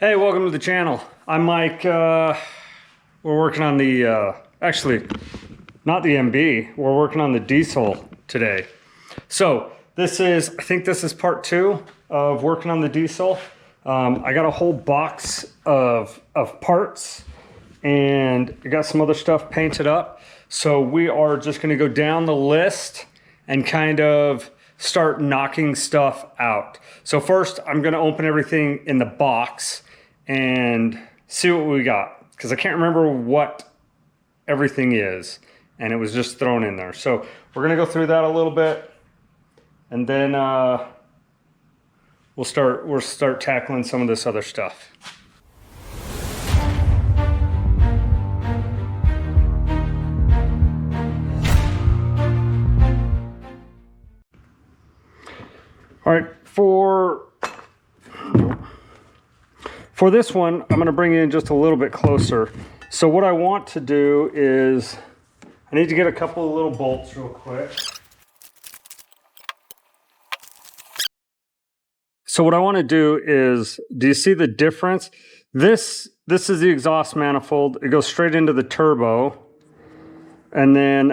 Hey, welcome to the channel. I'm Mike. We're working on the, actually, not the MB. We're working on the diesel today. So this is, I think this is part 2 of working on the diesel. I got a whole box of parts and I got some other stuff painted up. So we are just gonna go down the list and kind of start knocking stuff out. So first I'm gonna open everything in the box and see what we got, because I can't remember what everything is and it was just thrown in there. So we're gonna go through that a little bit and then we'll start tackling some of this other stuff. All right, for this one, I'm gonna bring it in just a little bit closer. So what I want to do is, I need to get a couple of little bolts real quick. So what I wanna do is, do you see the difference? This is the exhaust manifold. It goes straight into the turbo. And then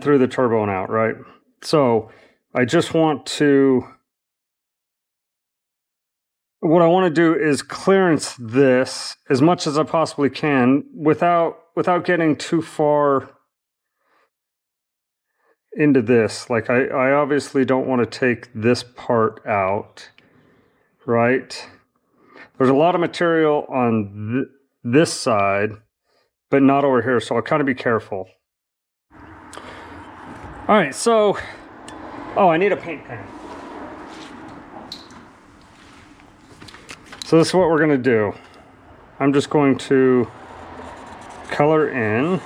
through the turbo and out, right? So I just want to, what I want to do is clearance this as much as I possibly can without getting too far into this. Like I obviously don't want to take this part out, right? There's a lot of material on this side, but not over here. So I'll kind of be careful. All right, so, oh, I need a paint pen. So this is what we're gonna do. I'm just going to color in.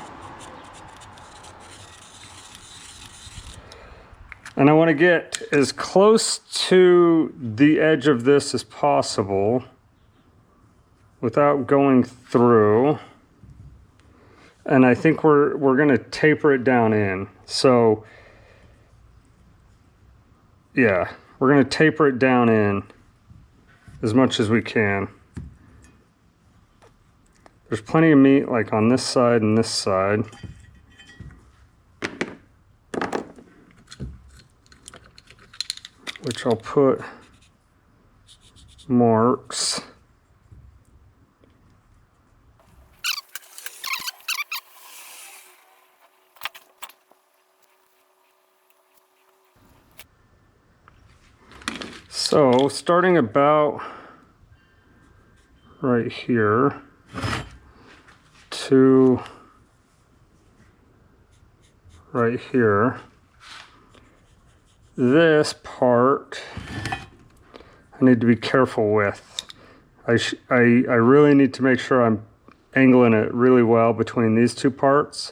And I wanna get as close to the edge of this as possible without going through. And I think we're gonna taper it down in. So, yeah, we're gonna taper it down in as much as we can. There's plenty of meat like on this side and this side. Which I'll put marks. So starting about right here to right here, this part I need to be careful with. I really need to make sure I'm angling it really well between these two parts,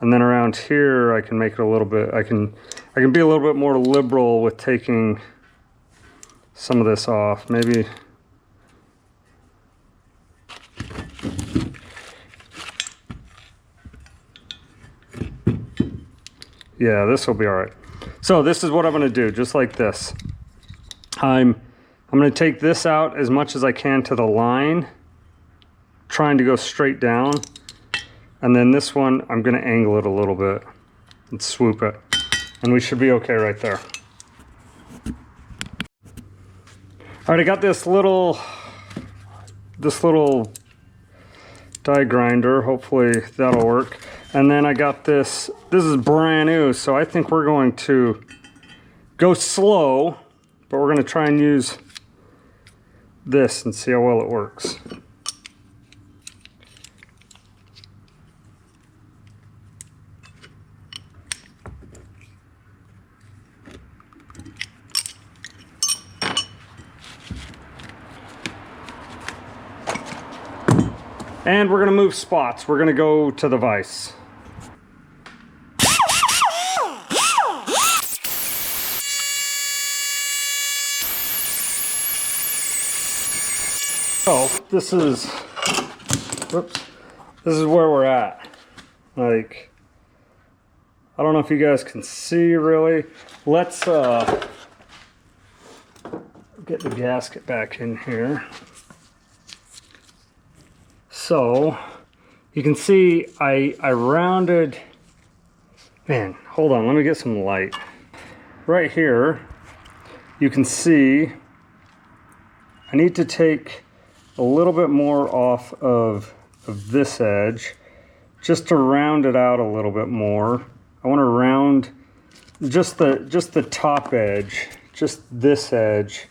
and then around here I can make it a little bit, I can be a little bit more liberal with taking some of this off. Maybe yeah, this will be all right. So this is what I'm going to do, just like this. I'm going to take this out as much as I can to the line, trying to go straight down, and then this one I'm going to angle it a little bit and swoop it, and we should be okay right there. All right, I got this little die grinder. Hopefully that'll work. And then I got this is brand new, so I think we're going to go slow, but we're going to try and use this and see how well it works. And we're gonna move spots. We're gonna go to the vise. So this is, whoops, this is where we're at. Like, I don't know if you guys can see really. Let's get the gasket back in here. So you can see I rounded, man, hold on, let me get some light. Right here, you can see I need to take a little bit more off of this edge just to round it out a little bit more. I want to round just the top edge, just this edge,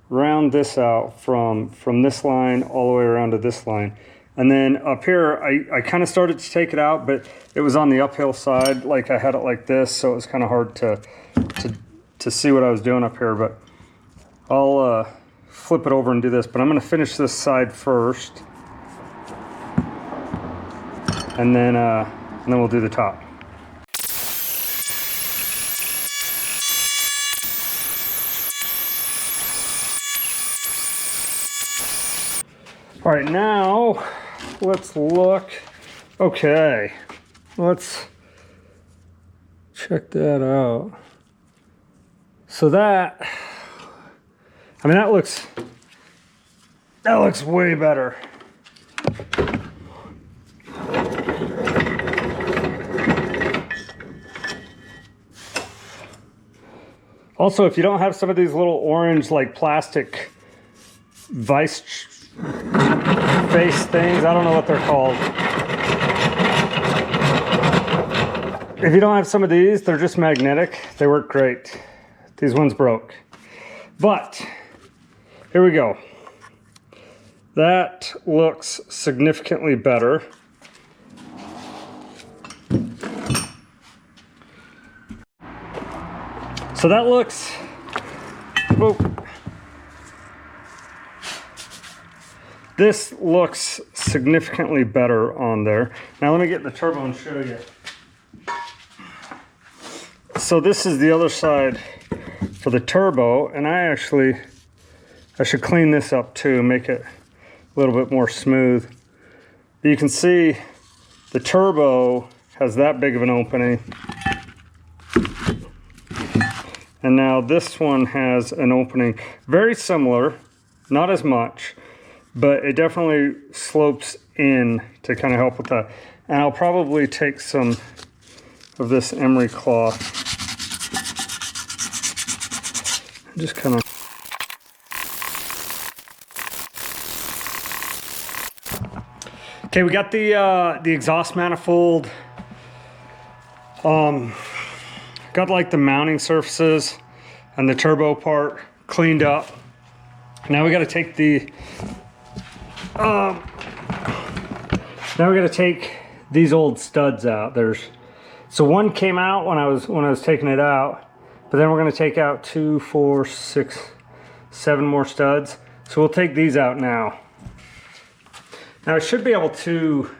round this out from this line all the way around to this line. And then up here, I kind of started to take it out, but it was on the uphill side, like I had it like this, so it was kind of hard to see what I was doing up here, but I'll flip it over and do this. But I'm going to finish this side first, and then we'll do the top. All right, now let's look. Okay, let's check that out. So that, I mean, that looks way better. Also, if you don't have some of these little orange, like plastic vice face things, I don't know what they're called. If you don't have some of these, they're just magnetic. They work great. These ones broke. But here we go. That looks significantly better. So that looks, oh, this looks significantly better on there. Now let me get the turbo and show you. So this is the other side for the turbo, and I should clean this up too, make it a little bit more smooth. You can see the turbo has that big of an opening. And now this one has an opening very similar, not as much, but it definitely slopes in to kind of help with that. And I'll probably take some of this emery cloth, just kind of. Okay, we got the exhaust manifold. Got like the mounting surfaces and the turbo part cleaned up. Now we got to take the now we got to take these old studs out. So one came out when I was taking it out, but then we're going to take out 2, 4, 6, 7 more studs. So we'll take these out now. Now I should be able to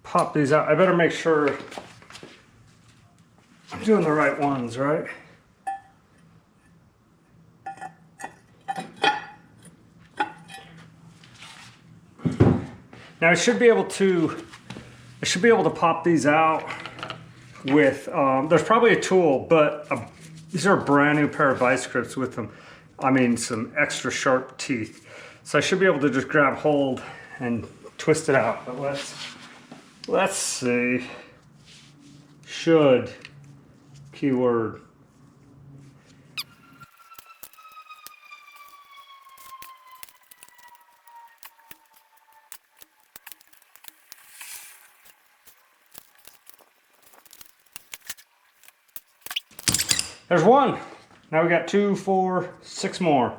pop these out. I better make sure I'm doing the right ones, right? Now I should be able to pop these out with, there's probably a tool, but these are a brand new pair of vice grips with them. I mean, some extra sharp teeth. So I should be able to just grab hold and twist it out. But let's see. Should. Keyword. There's one. Now we got 2, 4, 6 more.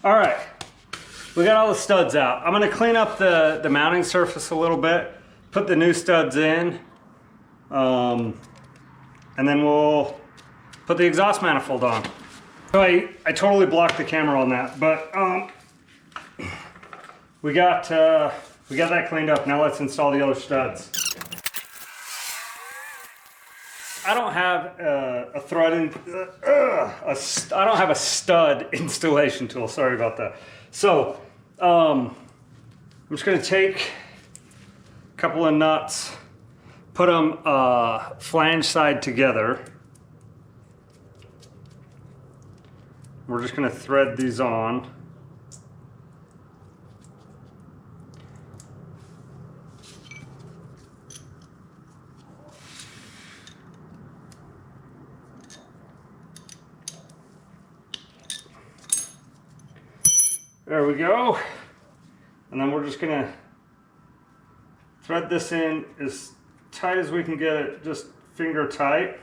All right, we got all the studs out. I'm gonna clean up the mounting surface a little bit, put the new studs in, and then we'll put the exhaust manifold on. So I totally blocked the camera on that, but we got that cleaned up. Now let's install the other studs. I don't have a thread I don't have a stud installation tool. Sorry about that. So I'm just gonna take a couple of nuts, put them flange side together. We're just gonna thread these on. There we go. And then we're just gonna thread this in as tight as we can get it, just finger tight.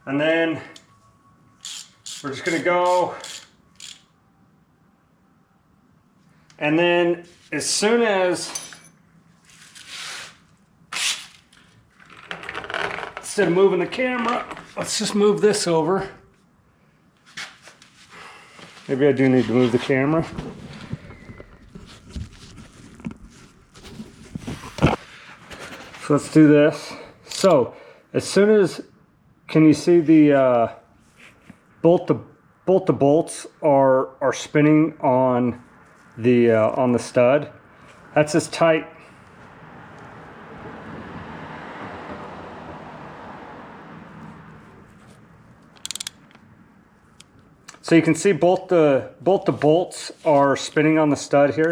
And then we're just gonna go, and then as soon as, instead of moving the camera, let's just move this over. Maybe I do need to move the camera. So let's do this. So as soon as, can you see the bolt the bolts are spinning on the stud? That's as tight. So you can see both the bolts are spinning on the stud here.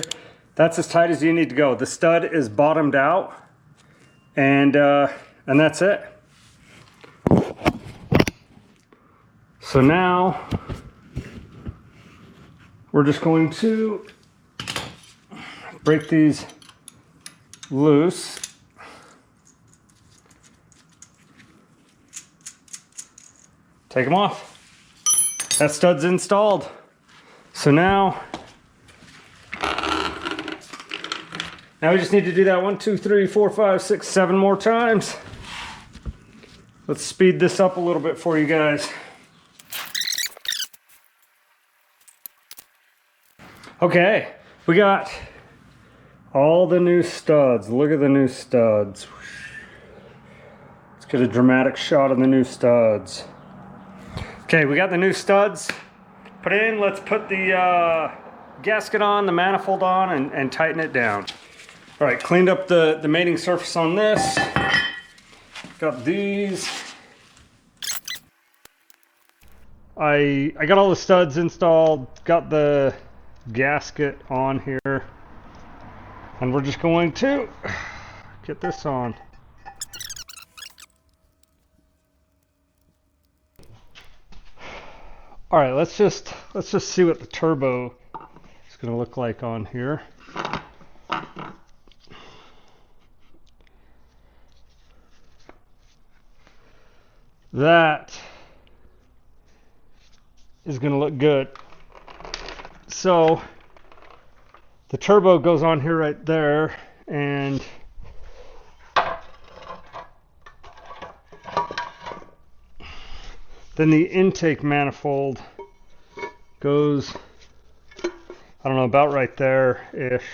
That's as tight as you need to go. The stud is bottomed out, and that's it. So now we're just going to break these loose. Take them off. That stud's installed. So now we just need to do that 1, 2, 3, 4, 5, 6, 7 more times. Let's speed this up a little bit for you guys. Okay, we got all the new studs. Look at the new studs. Let's get a dramatic shot of the new studs. Okay, we got the new studs put in. Let's put the gasket on, the manifold on, and tighten it down. All right, cleaned up the mating surface on this. Got these. I got all the studs installed, got the gasket on here, and we're just going to get this on. All right, let's just see what the turbo is going to look like on here. That is going to look good. So the turbo goes on here right there, and then the intake manifold goes, I don't know, about right there-ish,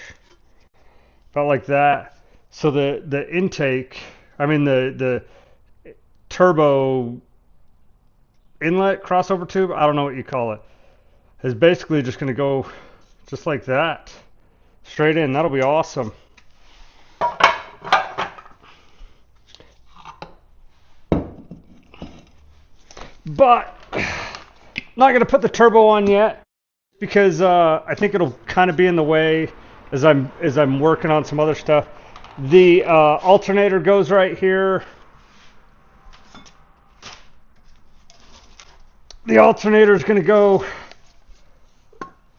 about like that. So the intake, I mean the turbo inlet crossover tube, I don't know what you call it, is basically just going to go just like that, straight in. That'll be awesome. But not going to put the turbo on yet, because I think it'll kind of be in the way as I'm working on some other stuff. The alternator goes right here. The alternator is going to go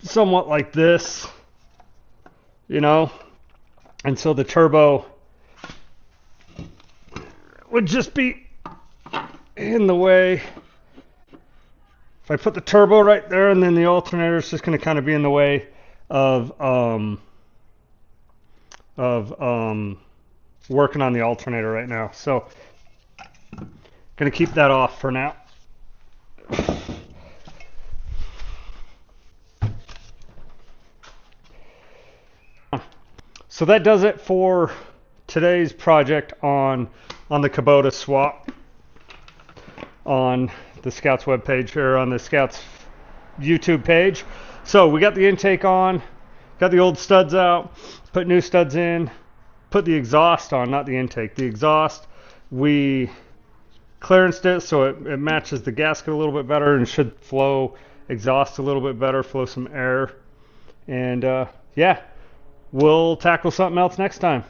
somewhat like this, you know, and so the turbo would just be in the way. if I put the turbo right there, and then the alternator is just going to kind of be in the way of working on the alternator right now. So going to keep that off for now. So that does it for today's project on the Kubota swap on the Scouts webpage, or on the Scouts YouTube page. So we got the intake on, got the old studs out, put new studs in, put the exhaust on, not the intake, the exhaust. We clearanced it so it matches the gasket a little bit better and should flow exhaust a little bit better, flow some air. And yeah, we'll tackle something else next time.